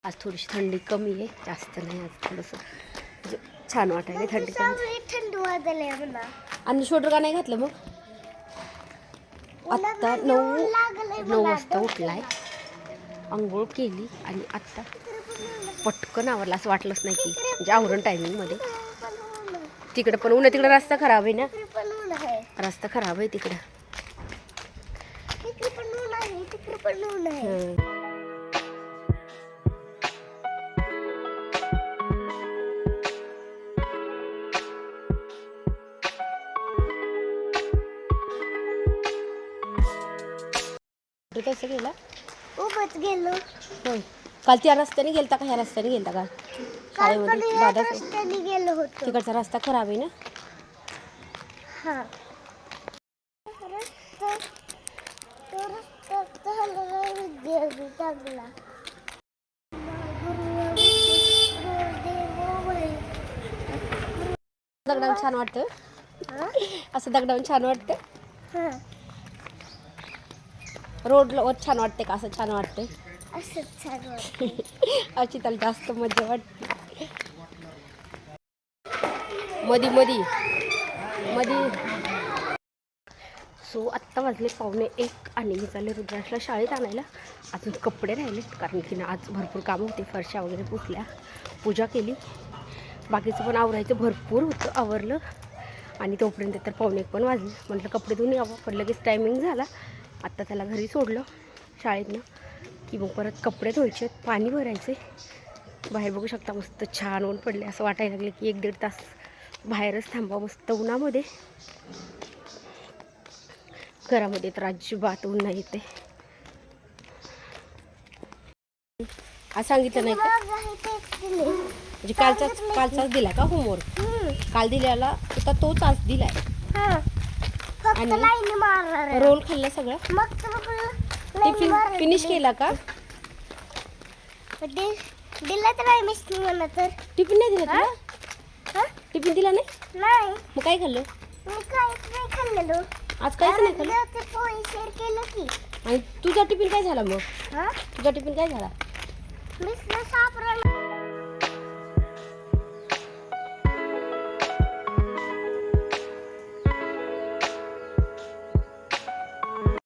आज थोडीशी थंडी कमी आहे, जास्त नाही. आज थोडंसं म्हणजे छान वाटायला थंडी कमी. थंड वाजले मला. आणि शोल्डर का नाही घातलं मग? आत्ता 9 वाजता उठलाय, आंघोळ केली आणि आत्ता पटकन आवरला. असं वाटलंच नाही की म्हणजे आवरण टायमिंगमध्ये. तिकडं पण ऊन आहे, तिकडं रस्ता खराब आहे ना, रस्ता खराब आहे तिकडं. कसं गेला? उभच गेलो. होय, काल त्या रस्त्याने गेलता का ह्या रस्त्याने गेलता का शाळेमध्ये? दादा रस्त्याने गेलो होतो. तिकडचा रस्ता खराब आहे ना. हा चांगला. दगडावून छान वाटतं, असं दगडावून छान वाटतं. रोडला वर छान वाटते का? असं छान वाटते. असंच छान वाटतं. अशी त्याला जास्त मजा वाटते. मधी मधी मधी. सो आत्ता वाजले 1:15 आणि मी चालले रुद्राशला शाळेत आणायला. अजून कपडे राहिलेत कारण की ना आज भरपूर काम होते. फरशा वगैरे पुसल्या, पूजा केली, बाकीचं पण आवरायचं भरपूर होतं. आवरलं आणि तोपर्यंत तर 1:15 पण वाजले. म्हटलं कपडे धुवून यावं, पण लगेच टायमिंग झाला. आत्ता त्याला घरी सोडलं शाळेतनं की मग परत कपडे धुवायचे, पाणी भरायचे. बाहेर बघू शकता मस्त छान ऊन पडले. असं वाटायला लागले की 1-1.5 तास बाहेरच थांबा मस्त उन्हामध्ये. घरामध्ये तर अजिबात ऊन नाही येते. आज सांगितलं नाही का म्हणजे कालचाच दिला का होमवर्क? काल दिलेला होता तोच आज दिलाय. आणि रोल खाल्ला सगळं. टिफिन फिनिश केला का? दिला तर नाही मिस्टर मला. तर टिफिन नाही दिला तुला? टिफिन दिला नाही? नाही. मग काय खाल्लं? मी काहीच नाही खाल्लेलो. आज काहीच नाही खाल्लं. ते पोळी शेअर केलं की. आणि तुझा टिफिन काय झाला मग? तुझा टिफिन काय झाला? मिस्टर सापडला.